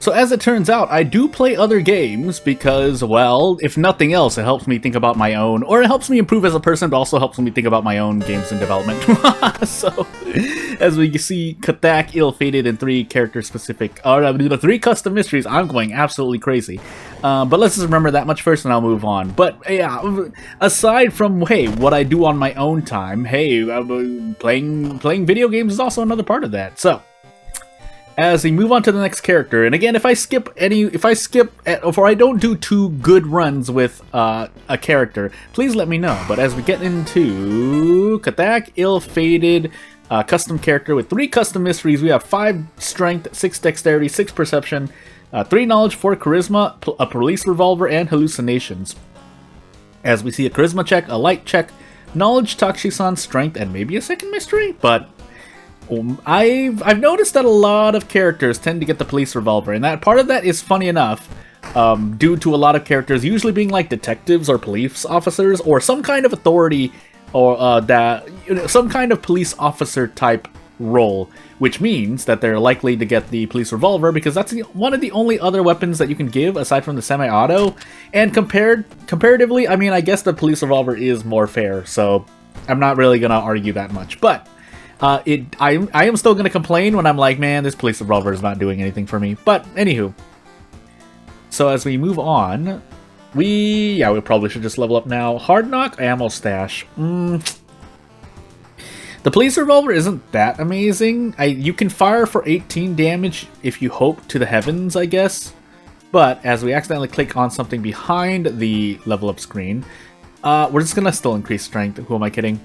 So as it turns out, I do play other games because, well, if nothing else, it helps me think about my own, or it helps me improve as a person, but also helps me think about my own games in development. So, as we see, Kathak, Ill-Fated, and 3 character-specific, the 3 custom mysteries, I'm going absolutely crazy. But let's just remember that much first and I'll move on. But yeah, aside from, hey, what I do on my own time, hey, playing video games is also another part of that. So, as we move on to the next character, and again, if I skip or I don't do 2 good runs with a character, please let me know. But as we get into Kathak, Ill-Fated, custom character with 3 custom mysteries, we have 5 strength, 6 dexterity, 6 perception, 3 knowledge, 4 charisma, a police revolver, and hallucinations. As we see a charisma check, a light check, knowledge, Takshisan, strength, and maybe a second mystery, but I've noticed that a lot of characters tend to get the police revolver, and that part of that is funny enough, due to a lot of characters usually being like detectives or police officers or some kind of authority or some kind of police officer type role, which means that they're likely to get the police revolver because that's one of the only other weapons that you can give aside from the semi-auto. And comparatively, I mean, I guess the police revolver is more fair, so I'm not really gonna argue that much, but. I am still going to complain when I'm like, man, this police revolver is not doing anything for me. But, anywho. So, as we move on, we probably should just level up now. Hard Knock, Ammo Stash. The police revolver isn't that amazing. You can fire for 18 damage if you hope to the heavens, I guess. But, as we accidentally click on something behind the level up screen, we're just going to still increase strength. Who am I kidding?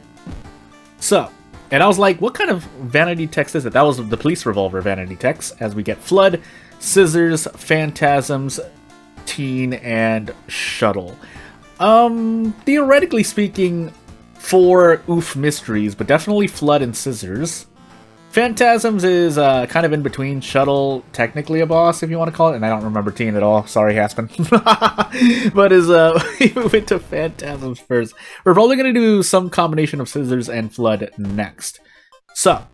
So. And I was like, what kind of vanity text is it? That was the police revolver vanity text, as we get Flood, Scissors, Phantasms, Teen, and Shuttle. Theoretically speaking, 4 oof mysteries, but definitely Flood and Scissors. Phantasms is kind of in between. Shuttle, technically a boss, if you want to call it, and I don't remember Teen at all. Sorry, Haspin. But we move into Phantasms first. We're probably going to do some combination of Scissors and Flood next. So,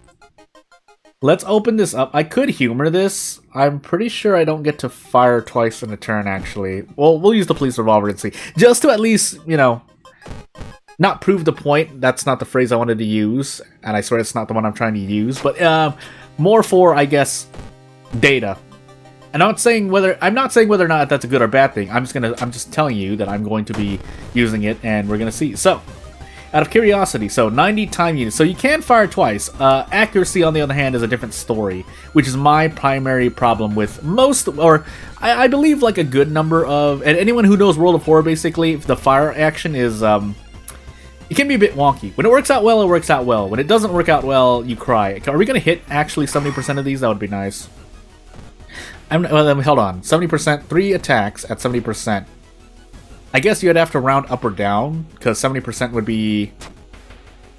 let's open this up. I could humor this. I'm pretty sure I don't get to fire twice in a turn, actually. Well, we'll use the police revolver and see. Just to at least, you know, not prove the point. That's not the phrase I wanted to use, and I swear it's not the one I'm trying to use. But more for, I guess, data. And I'm not saying whether or not that's a good or bad thing. I'm just telling you that I'm going to be using it, and we're gonna see. So, out of curiosity, so 90 time units. So you can fire twice. Accuracy, on the other hand, is a different story, which is my primary problem with most, or I believe like a good number of, and anyone who knows World of Horror, basically, the fire action is it can be a bit wonky. When it works out well, it works out well. When it doesn't work out well, you cry. Are we going to hit actually 70% of these? That would be nice. Well, hold on. 70%, 3 attacks at 70%. I guess you'd have to round up or down, because 70% would be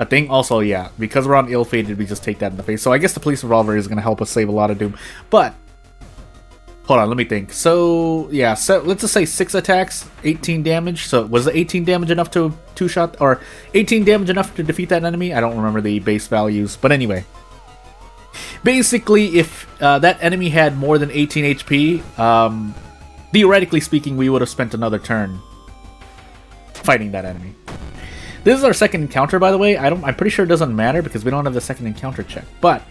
a thing. Also, yeah, because we're on Ill-Fated, we just take that in the face. So I guess the police revolver is going to help us save a lot of doom. But, hold on, let me think. So, yeah, so let's just say 6 attacks, 18 damage. So, was the 18 damage enough to 2-shot, or 18 damage enough to defeat that enemy? I don't remember the base values, but anyway. Basically, if that enemy had more than 18 HP, theoretically speaking, we would have spent another turn fighting that enemy. This is our second encounter, by the way. I'm pretty sure it doesn't matter because we don't have the second encounter check, but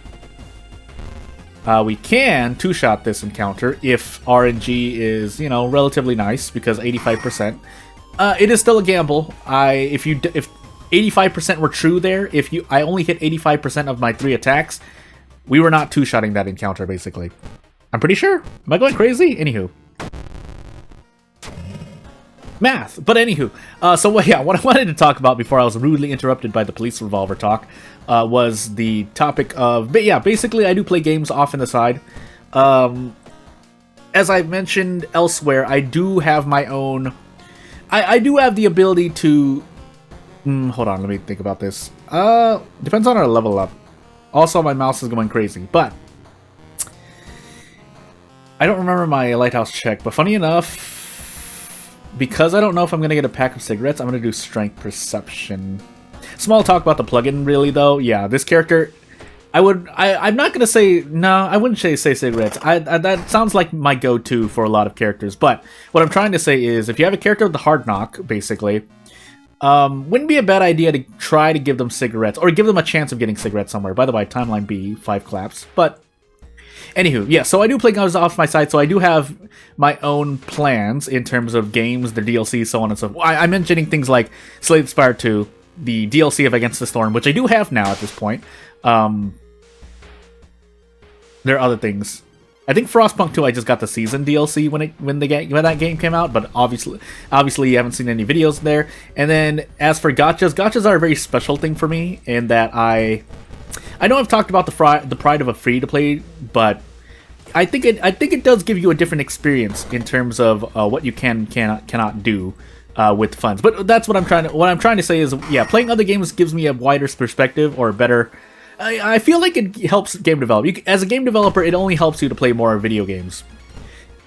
we can 2-shot this encounter if RNG is, you know, relatively nice, because 85%. It is still a gamble. If 85% were true there, I only hit 85% of my 3 attacks, we were not 2-shotting that encounter, basically. I'm pretty sure. Am I going crazy? Anywho. Math. But anywho. So, yeah, what I wanted to talk about before I was rudely interrupted by the police revolver talk was the topic of... But yeah, basically, I do play games off on the side. As I've mentioned elsewhere, I do have my own... I do have the ability to... hold on, let me think about this. Depends on our level up. Also, my mouse is going crazy, but... I don't remember my lighthouse check, but funny enough... Because I don't know if I'm going to get a pack of cigarettes, I'm going to do strength perception. Small talk about the plugin, really, though. Yeah, this character... I'm not gonna say no. I wouldn't say cigarettes. That sounds like my go-to for a lot of characters. But what I'm trying to say is, if you have a character with the hard knock, basically, wouldn't be a bad idea to try to give them cigarettes or give them a chance of getting cigarettes somewhere. By the way, timeline B, 5 claps. But anywho, yeah. So I do play games off my site, so I do have my own plans in terms of games, the DLC, so on and so forth. I'm mentioning things like Slay the Spire 2, the DLC of Against the Storm, which I do have now at this point. There are other things. I think Frostpunk 2, I just got the season DLC when that game came out, but obviously you haven't seen any videos there. And then as for gachas are a very special thing for me in that I know I've talked about the pride of a free to play, but I think it does give you a different experience in terms of what you cannot do with funds. But that's what I'm trying to say is, yeah, playing other games gives me a wider perspective or a better. I feel like it helps game development. As a game developer, it only helps you to play more video games.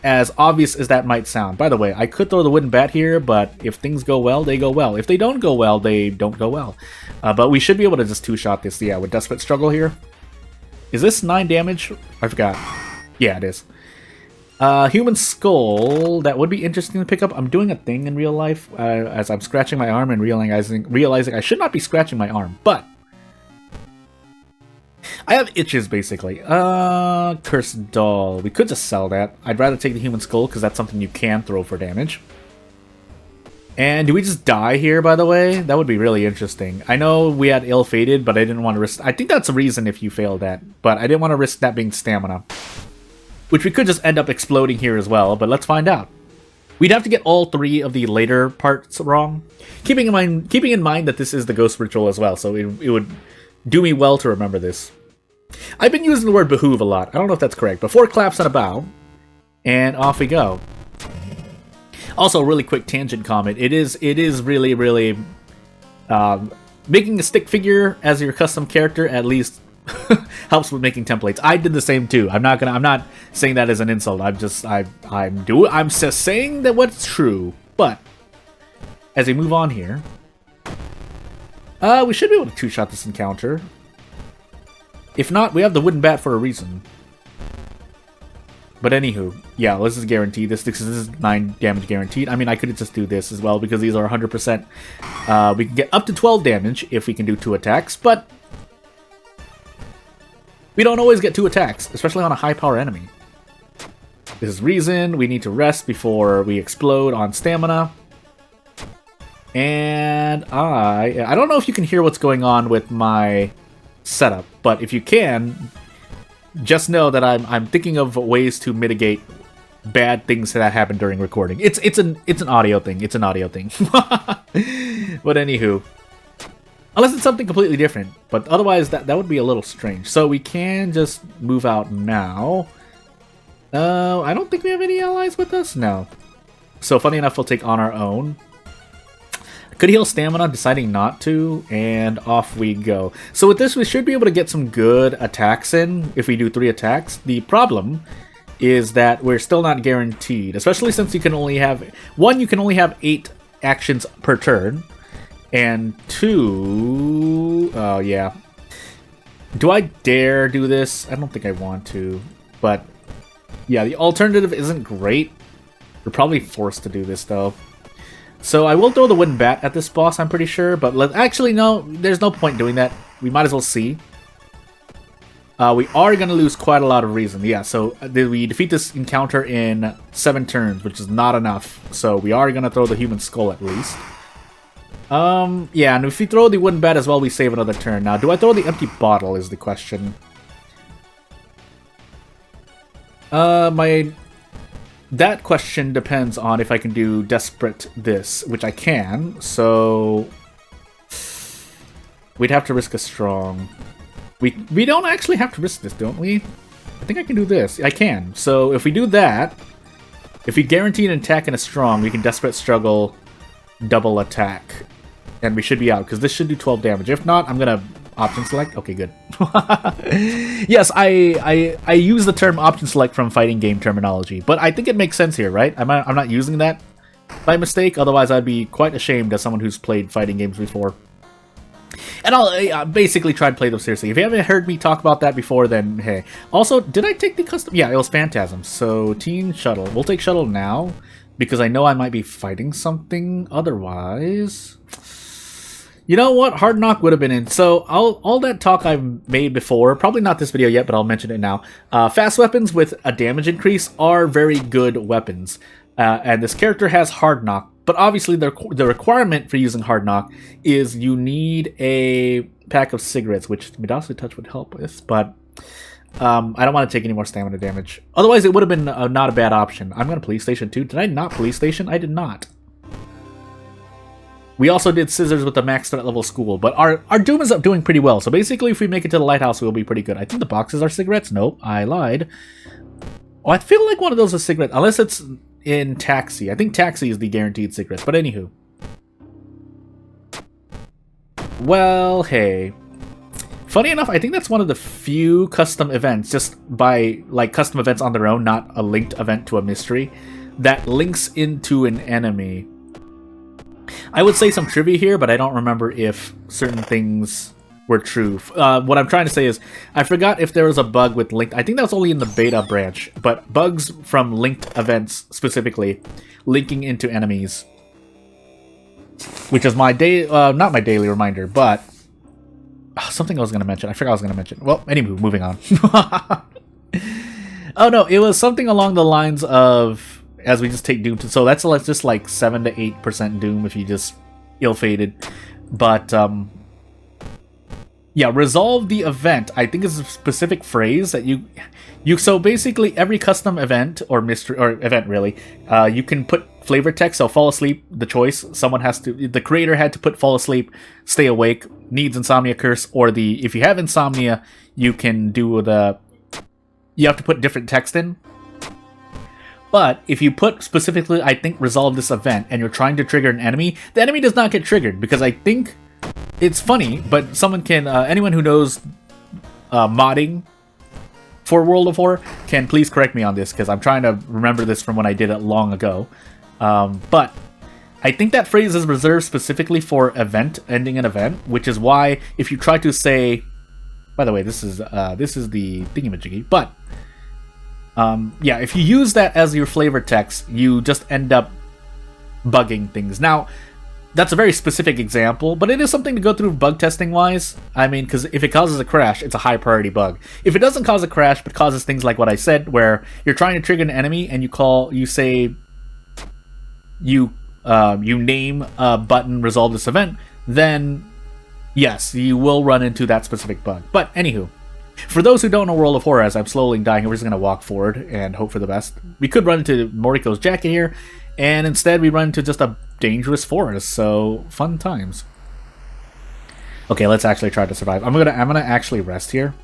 As obvious as that might sound. By the way, I could throw the wooden bat here, but if things go well, they go well. If they don't go well, they don't go well. But we should be able to just two-shot this, yeah, with Desperate Struggle here. Is this 9 damage? I forgot. Yeah, it is. Human Skull, that would be interesting to pick up. I'm doing a thing in real life as I'm scratching my arm and realizing I should not be scratching my arm, but I have itches, basically. Cursed Doll. We could just sell that. I'd rather take the Human Skull, because that's something you can throw for damage. And do we just die here, by the way? That would be really interesting. I know we had Ill-Fated, but I didn't want to risk... I think that's a reason if you failed that. But I didn't want to risk that being stamina. Which we could just end up exploding here as well, but let's find out. We'd have to get all 3 of the later parts wrong. Keeping in mind that this is the Ghost Ritual as well, so it would do me well to remember this. I've been using the word behoove a lot. I don't know if that's correct, but 4 claps and a bow. And off we go. Also, a really quick tangent comment. It is really, really... making a stick figure as your custom character at least helps with making templates. I did the same too. I'm not saying that as an insult. I'm just saying that what's true. But as we move on here, we should be able to two-shot this encounter. If not, we have the wooden bat for a reason. But anywho, yeah, this is guaranteed. This is 9 damage guaranteed. I mean, I could just do this as well because these are 100%. We can get up to 12 damage if we can do 2 attacks, but we don't always get 2 attacks, especially on a high-power enemy. This is reason. We need to rest before we explode on stamina. And I don't know if you can hear what's going on with my setup, but if you can, just know that I'm thinking of ways to mitigate bad things that happen during recording. It's an audio thing. It's an audio thing. But anywho, unless it's something completely different, but otherwise that would be a little strange. So we can just move out now. I don't think we have any allies with us. No. So funny enough, we'll take on our own. Could heal stamina, deciding not to, and off we go. So with this, we should be able to get some good attacks in if we do 3 attacks. The problem is that we're still not guaranteed, especially since you can only have... 1, you can only have 8 actions per turn, and 2... Oh, yeah. Do I dare do this? I don't think I want to, but... Yeah, the alternative isn't great. We're probably forced to do this, though. So I will throw the wooden bat at this boss, I'm pretty sure, but actually, no, there's no point doing that. We might as well see. We are going to lose quite a lot of reason. Yeah, so we defeat this encounter in 7 turns, which is not enough. So we are going to throw the human skull at least. Yeah, and if we throw the wooden bat as well, we save another turn. Now, do I throw the empty bottle is the question. That question depends on if I can do Desperate this, which I can, so... We'd have to risk a strong. We don't actually have to risk this, don't we? I think I can do this. I can. So if we do that, if we guarantee an attack and a strong, we can Desperate Struggle, double attack. And we should be out, because this should do 12 damage. If not, I'm going to option select. Okay, good. Yes, I use the term option select from fighting game terminology, but I think it makes sense here, right? I'm not using that by mistake, otherwise I'd be quite ashamed as someone who's played fighting games before. And I'll basically try to play them seriously. If you haven't heard me talk about that before, then hey. Also, did I take the custom? Yeah, it was Phantasm. So, Teen Shuttle. We'll take Shuttle now, because I know I might be fighting something otherwise. You know what? Hard Knock would have been in. So, all that talk I've made before, probably not this video yet, but I'll mention it now. Fast weapons with a damage increase are very good weapons. And this character has Hard Knock. But obviously, the requirement for using Hard Knock is you need a pack of cigarettes, which Medosity Touch would help with. But I don't want to take any more stamina damage. Otherwise, it would have been not a bad option. I'm going to Police Station too. Did I not Police Station? I did not. We also did Scissors with the max threat level school. But our Doom is doing pretty well. So basically, if we make it to the Lighthouse, we'll be pretty good. I think the boxes are cigarettes. Nope, I lied. Oh, I feel like one of those is cigarette. Unless it's in Taxi. I think Taxi is the guaranteed cigarettes, but anywho. Well, hey. Funny enough, I think that's one of the few custom events, just by, like, custom events on their own, not a linked event to a mystery, that links into an enemy. I would say some trivia here, but I don't remember if certain things were true. What I'm trying to say is, I forgot if there was a bug with linked... I think that was only in the beta branch, but bugs from linked events, specifically, linking into enemies. Which is my not my daily reminder, but... something I was going to mention. I forgot I was going to mention. Well, anywho, moving on. Oh no, it was something along the lines of... As we just take Doom to... So that's just like 7 to 8% Doom if you just ill-fated. But, yeah, resolve the event. I think is a specific phrase that you so basically every custom event or mystery or event really, you can put flavor text. So fall asleep, the choice. The creator had to put fall asleep, stay awake, needs insomnia curse, or if you have insomnia, you can do you have to put different text in. But if you put specifically, I think, resolve this event, and you're trying to trigger an enemy, the enemy does not get triggered, because I think it's funny, but someone can, anyone who knows modding for World of War can please correct me on this, because I'm trying to remember this from when I did it long ago. But I think that phrase is reserved specifically for ending an event, which is why if you try to say, by the way, this is the thingamajiggy, but yeah, if you use that as your flavor text, you just end up bugging things. Now, that's a very specific example, but it is something to go through bug testing wise. I mean, because if it causes a crash, it's a high priority bug. If it doesn't cause a crash, but causes things like what I said, where you're trying to trigger an enemy and you name a button, resolve this event, then yes, you will run into that specific bug. But anywho, for those who don't know World of Horror, as I'm slowly dying, we're just going to walk forward and hope for the best. We could run into Moriko's jacket here, and instead we run into just a dangerous forest, so fun times. Okay, let's actually try to survive. I'm gonna actually rest here.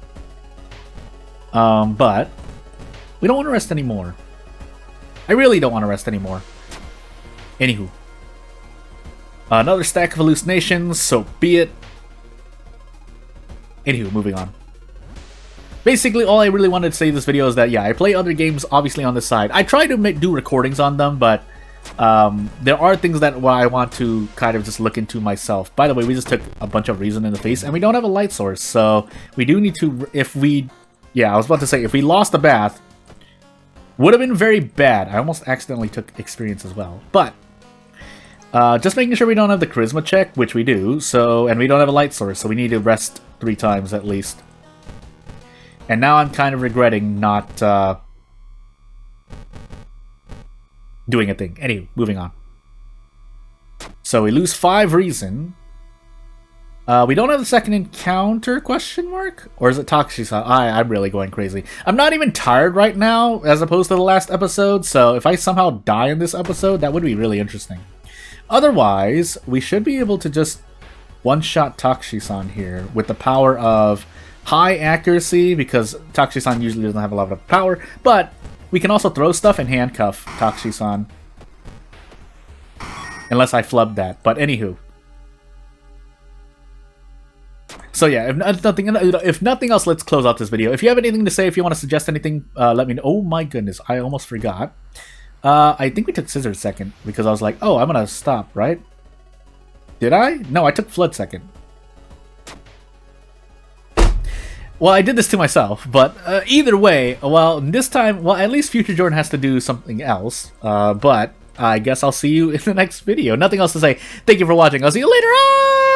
But we don't want to rest anymore. I really don't want to rest anymore. Anywho. Another stack of hallucinations, so be it. Anywho, moving on. Basically, all I really wanted to say in this video is that, yeah, I play other games, obviously, on this side. I try to do recordings on them, but there are things that I want to kind of just look into myself. By the way, we just took a bunch of reason in the face, and we don't have a light source, so we do need to, yeah, I was about to say, if we lost the bath, would have been very bad. I almost accidentally took experience as well, but just making sure we don't have the charisma check, which we do, and we don't have a light source, so we need to rest 3 times at least. And now I'm kind of regretting not doing a thing. Anyway, moving on. So we lose 5 reason. We don't have the second encounter, question mark? Or is it Takshisan? I'm really going crazy. I'm not even tired right now, as opposed to the last episode, so if I somehow die in this episode, that would be really interesting. Otherwise, we should be able to just one-shot Takshisan here with the power of high accuracy, because Takshisan usually doesn't have a lot of power, but we can also throw stuff and handcuff Takshisan. Unless I flubbed that, but anywho. So yeah, if nothing else, let's close out this video. If you have anything to say, if you want to suggest anything, let me know. Oh my goodness, I almost forgot. I think we took Scissors second, because I was like, oh, I'm gonna stop, right? Did I? No, I took Flood second. Well, I did this to myself, but either way, well, this time, well, at least Future Jordan has to do something else, but I guess I'll see you in the next video. Nothing else to say. Thank you for watching. I'll see you later on!